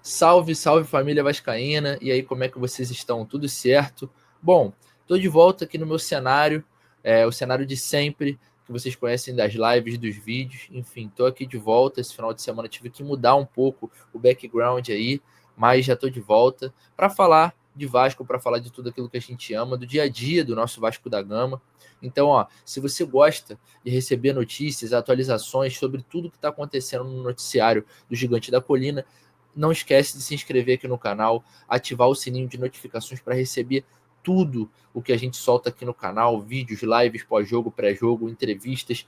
Salve, salve família vascaína. E aí, como é que vocês estão? Tudo certo? Bom, tô de volta aqui no meu cenário, o cenário de sempre, que vocês conhecem das lives, dos vídeos. Enfim, tô aqui de volta. Esse final de semana tive que mudar um pouco o background aí, mas já tô de volta para falar de Vasco, para falar de tudo aquilo que a gente ama, do dia a dia do nosso Vasco da Gama. Então, ó, se você gosta de receber notícias, atualizações sobre tudo que está acontecendo no noticiário do Gigante da Colina, não esquece de se inscrever aqui no canal, ativar o sininho de notificações para receber tudo o que a gente solta aqui no canal, vídeos, lives, pós-jogo, pré-jogo, entrevistas,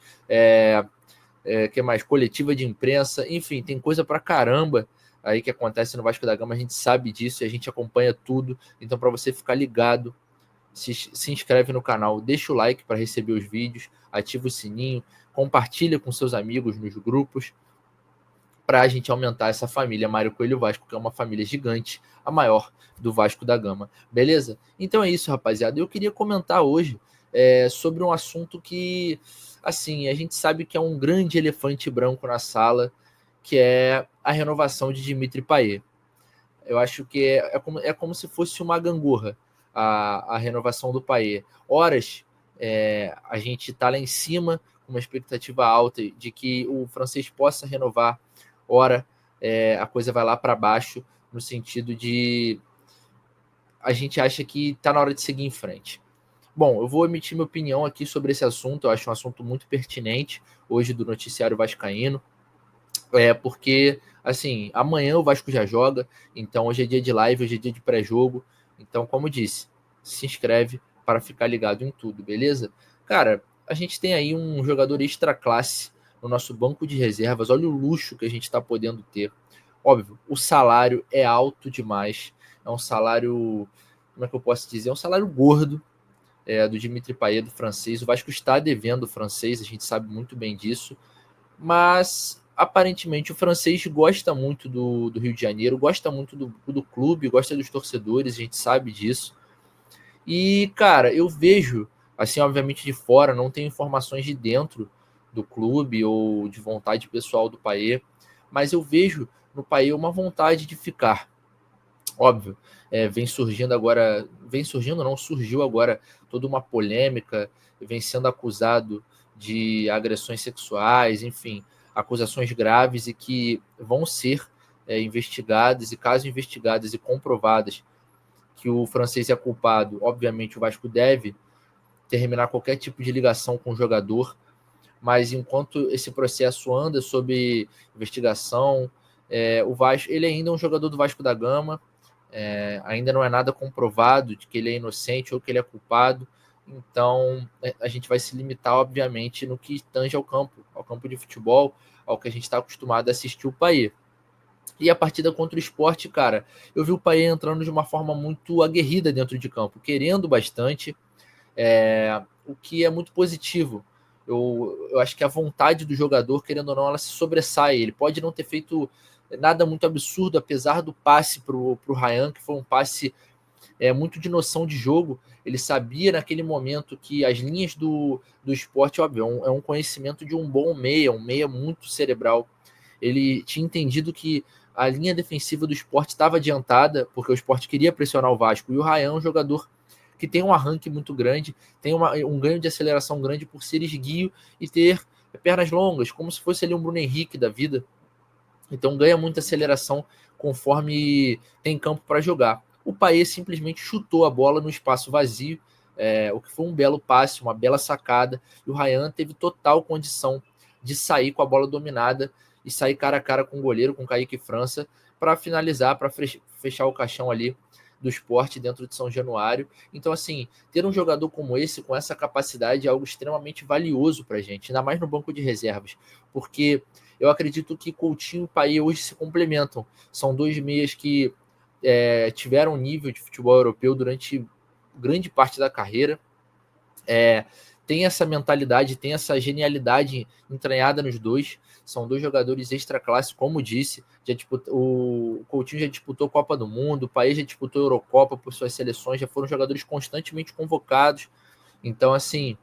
que mais? Coletiva de imprensa, enfim, tem coisa para caramba aí que acontece no Vasco da Gama, a gente sabe disso e a gente acompanha tudo. Então, para você ficar ligado, se inscreve no canal, deixa o like para receber os vídeos, ativa o sininho, compartilha com seus amigos nos grupos, para a gente aumentar essa família Mário Coelho Vasco, que é uma família gigante, a maior do Vasco da Gama. Beleza? Então é isso, rapaziada. Eu queria comentar hoje sobre um assunto que, assim, a gente sabe que é um grande elefante branco na sala, que é a renovação de Dimitri Payet. Eu acho que é como se fosse uma gangorra a renovação do Payet. Horas a gente está lá em cima, com uma expectativa alta de que o francês possa renovar, ora a coisa vai lá para baixo, no sentido de a gente acha que está na hora de seguir em frente. Bom, eu vou emitir minha opinião aqui sobre esse assunto, eu acho um assunto muito pertinente hoje do noticiário vascaíno, porque, assim, amanhã o Vasco já joga, então hoje é dia de live, hoje é dia de pré-jogo. Então, como disse, se inscreve para ficar ligado em tudo, beleza? Cara, a gente tem aí um jogador extra classe no nosso banco de reservas. Olha o luxo que a gente está podendo ter. Óbvio, o salário é alto demais. É um salário, como é que eu posso dizer? É um salário gordo do Dimitri Payet, do francês. O Vasco está devendo o francês, a gente sabe muito bem disso, mas aparentemente o francês gosta muito do Rio de Janeiro, gosta muito do clube, gosta dos torcedores, a gente sabe disso. E, cara, eu vejo, assim, obviamente de fora, não tenho informações de dentro do clube ou de vontade pessoal do Payet, mas eu vejo no Payet uma vontade de ficar. Óbvio, vem surgindo agora, vem surgindo não, surgiu agora toda uma polêmica, vem sendo acusado de agressões sexuais, enfim, acusações graves e que vão ser investigadas, e caso investigadas e comprovadas que o francês é culpado, obviamente o Vasco deve terminar qualquer tipo de ligação com o jogador, mas enquanto esse processo anda sob investigação, o Vasco, ele ainda é um jogador do Vasco da Gama, ainda não é nada comprovado de que ele é inocente ou que ele é culpado, então a gente vai se limitar, obviamente, no que tange ao campo de futebol, ao que a gente está acostumado a assistir o Payet. E a partida contra o Sport, cara, eu vi o Payet entrando de uma forma muito aguerrida dentro de campo, querendo bastante, o que é muito positivo. Eu acho que a vontade do jogador, querendo ou não, ela se sobressai. Ele pode não ter feito nada muito absurdo, apesar do passe para o Ryan, que foi um passe muito de noção de jogo. Ele sabia naquele momento que as linhas do esporte, óbvio, é um conhecimento de um bom meia, um meia muito cerebral. Ele tinha entendido que a linha defensiva do esporte estava adiantada, porque o esporte queria pressionar o Vasco, e o Ryan é um jogador que tem um arranque muito grande, tem um ganho de aceleração grande por ser esguio e ter pernas longas, como se fosse ali um Bruno Henrique da vida. Então ganha muita aceleração conforme tem campo para jogar. O Payet simplesmente chutou a bola no espaço vazio, o que foi um belo passe, uma bela sacada, e o Ryan teve total condição de sair com a bola dominada e sair cara a cara com o goleiro, com o Kaique França, para finalizar, para fechar o caixão ali do esporte dentro de São Januário. Então, assim, ter um jogador como esse, com essa capacidade, é algo extremamente valioso para a gente, ainda mais no banco de reservas, porque eu acredito que Coutinho e Payet hoje se complementam. São dois meias que tiveram um nível de futebol europeu durante grande parte da carreira. Tem essa mentalidade, tem essa genialidade entranhada nos dois. São dois jogadores extra classe, como disse. O Coutinho já disputou Copa do Mundo, o Payet já disputou Eurocopa por suas seleções, já foram jogadores constantemente convocados. Então, assim,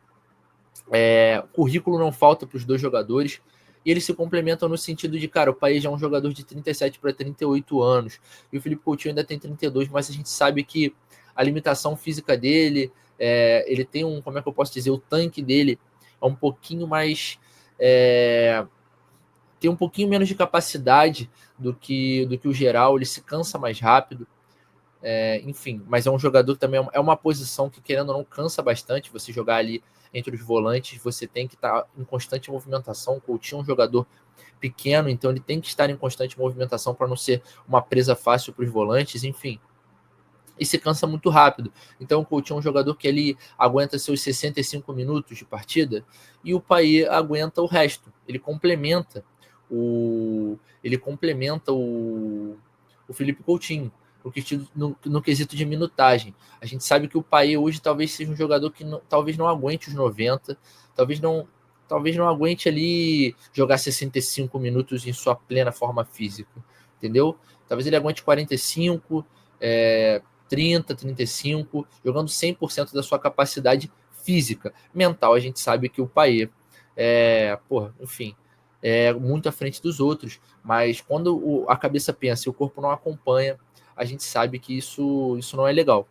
currículo não falta para os dois jogadores. E eles se complementam no sentido de, cara, o Paê já é um jogador de 37 para 38 anos, e o Felipe Coutinho ainda tem 32, mas a gente sabe que a limitação física dele, ele tem um, como é que eu posso dizer, o tanque dele é um pouquinho mais... tem um pouquinho menos de capacidade do que o geral, ele se cansa mais rápido, enfim, mas é um jogador que também é uma posição que, querendo ou não, cansa bastante. Você jogar ali entre os volantes, você tem que estar em constante movimentação. O Coutinho é um jogador pequeno, então ele tem que estar em constante movimentação para não ser uma presa fácil para os volantes, enfim. E se cansa muito rápido. Então o Coutinho é um jogador que ele aguenta seus 65 minutos de partida e o Payet aguenta o resto. Ele complementa o Felipe Coutinho no quesito de minutagem. A gente sabe que o Payet hoje talvez seja um jogador que talvez não aguente os 90, talvez não aguente ali jogar 65 minutos em sua plena forma física, entendeu? Talvez ele aguente 45, 30, 35, jogando 100% da sua capacidade física. Mental, a gente sabe que o Payet enfim, é muito à frente dos outros, mas quando a cabeça pensa e o corpo não acompanha, a gente sabe que isso não é legal.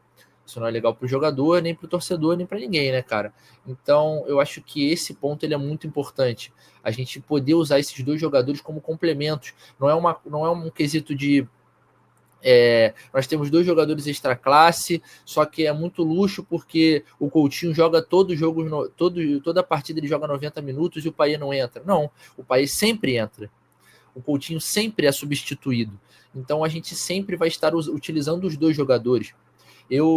Isso não é legal para o jogador, nem para o torcedor, nem para ninguém, né, cara? Então, eu acho que esse ponto ele é muito importante. A gente poder usar esses dois jogadores como complementos. Não é um quesito de nós temos dois jogadores extra classe, só que é muito luxo porque o Coutinho joga todo jogo, toda a partida ele joga 90 minutos e o Payet não entra. Não, o Payet sempre entra. O Coutinho sempre é substituído. Então a gente sempre vai estar utilizando os dois jogadores.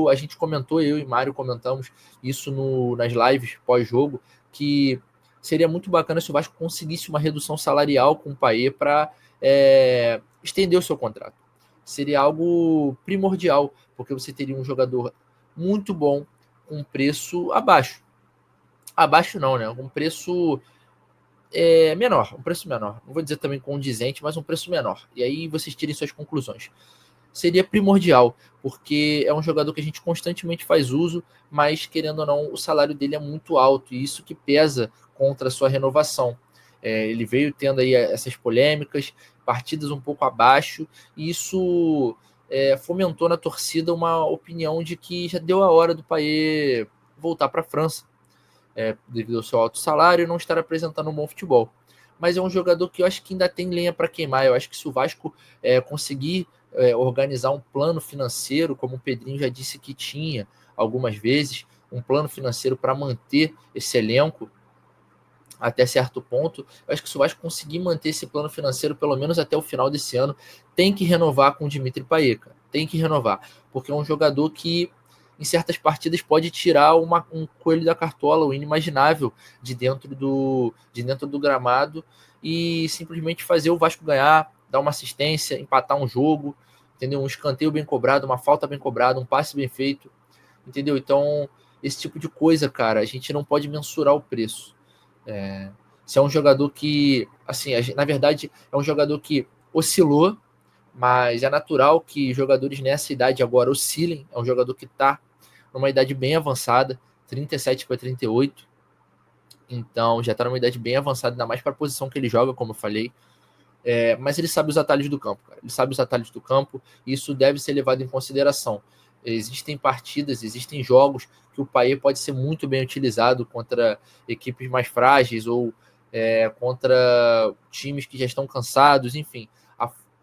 A gente comentou, eu e Mário comentamos isso nas lives pós-jogo, que seria muito bacana se o Vasco conseguisse uma redução salarial com o Payet para estender o seu contrato. Seria algo primordial, porque você teria um jogador muito bom com um preço abaixo. Abaixo não, né? Um preço menor, um preço menor. Não vou dizer também condizente, mas um preço menor. E aí vocês tirem suas conclusões. Seria primordial, porque é um jogador que a gente constantemente faz uso, mas querendo ou não, o salário dele é muito alto, e isso que pesa contra a sua renovação. Ele veio tendo aí essas polêmicas, partidas um pouco abaixo, e isso fomentou na torcida uma opinião de que já deu a hora do Payet voltar para a França, devido ao seu alto salário e não estar apresentando um bom futebol. Mas é um jogador que eu acho que ainda tem lenha para queimar. Eu acho que se o Vasco conseguir organizar um plano financeiro, como o Pedrinho já disse que tinha algumas vezes, um plano financeiro para manter esse elenco até certo ponto, eu acho que se o Vasco conseguir manter esse plano financeiro pelo menos até o final desse ano, tem que renovar com o Dimitri Payet, cara. Tem que renovar, porque é um jogador que em certas partidas pode tirar um coelho da cartola, o inimaginável de dentro do gramado e simplesmente fazer o Vasco ganhar, dar uma assistência, empatar um jogo, entendeu? Um escanteio bem cobrado, uma falta bem cobrada, um passe bem feito, entendeu? Então, esse tipo de coisa, cara, a gente não pode mensurar o preço. Se é um jogador que, assim, na verdade, é um jogador que oscilou, mas é natural que jogadores nessa idade agora oscilem. É um jogador que está numa idade bem avançada, 37 para 38. Então já está numa idade bem avançada, ainda mais para a posição que ele joga, como eu falei. Mas ele sabe os atalhos do campo, cara. Ele sabe os atalhos do campo, e isso deve ser levado em consideração. Existem partidas, existem jogos que o Payet pode ser muito bem utilizado contra equipes mais frágeis ou contra times que já estão cansados, enfim.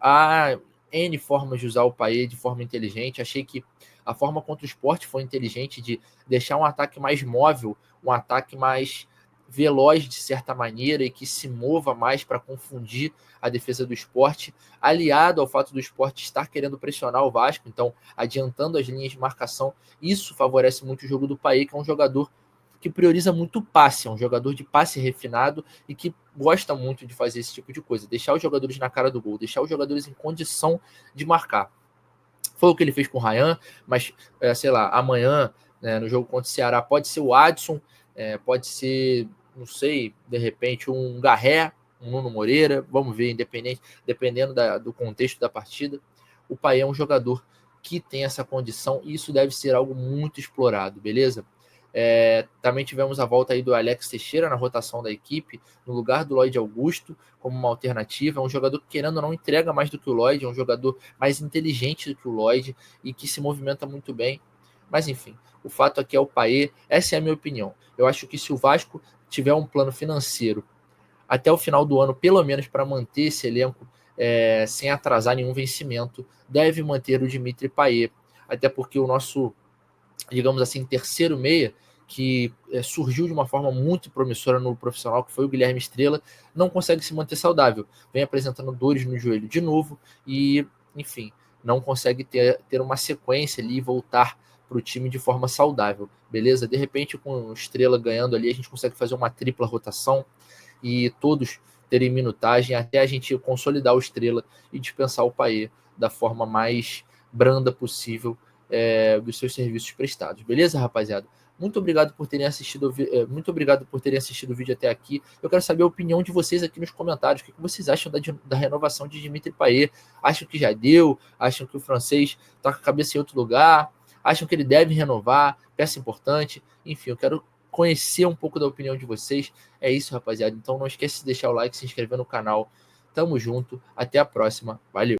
Há N formas de usar o Payet de forma inteligente. Achei que a forma contra o Sport foi inteligente, de deixar um ataque mais móvel, um ataque mais veloz de certa maneira e que se mova mais para confundir a defesa do Sport, aliado ao fato do Sport estar querendo pressionar o Vasco, então adiantando as linhas de marcação. Isso favorece muito o jogo do Payet, que é um jogador que prioriza muito o passe, é um jogador de passe refinado e que gosta muito de fazer esse tipo de coisa, deixar os jogadores na cara do gol, deixar os jogadores em condição de marcar. Foi o que ele fez com o Ryan, mas, sei lá, amanhã, né, no jogo contra o Ceará, pode ser o Adson, pode ser, não sei, de repente um Garré, um Nuno Moreira, vamos ver, dependendo do contexto da partida. O Payet é um jogador que tem essa condição e isso deve ser algo muito explorado, beleza? Também tivemos a volta aí do Alex Teixeira na rotação da equipe, no lugar do Lloyd Augusto, como uma alternativa. É um jogador que, querendo ou não, entrega mais do que o Lloyd, é um jogador mais inteligente do que o Lloyd e que se movimenta muito bem. Mas enfim, o fato aqui é o Payet. Essa é a minha opinião. Eu acho que se o Vasco tiver um plano financeiro até o final do ano, pelo menos para manter esse elenco sem atrasar nenhum vencimento, deve manter o Dimitri Payet. Até porque o nosso, digamos assim, terceiro meia, que surgiu de uma forma muito promissora no profissional, que foi o Guilherme Estrela, não consegue se manter saudável. Vem apresentando dores no joelho de novo e, enfim, não consegue ter uma sequência ali e voltar para o time de forma saudável, beleza? De repente, com o Estrela ganhando ali, a gente consegue fazer uma tripla rotação e todos terem minutagem até a gente consolidar o Estrela e dispensar o Payet da forma mais branda possível dos seus serviços prestados. Beleza, rapaziada? Muito obrigado por terem assistido, o vídeo até aqui. Eu quero saber a opinião de vocês aqui nos comentários. O que vocês acham da renovação de Dimitri Payet? Acham que já deu? Acham que o francês está com a cabeça em outro lugar? Acham que ele deve renovar? Peça importante? Enfim, eu quero conhecer um pouco da opinião de vocês. É isso, rapaziada. Então não esquece de deixar o like, se inscrever no canal. Tamo junto. Até a próxima. Valeu.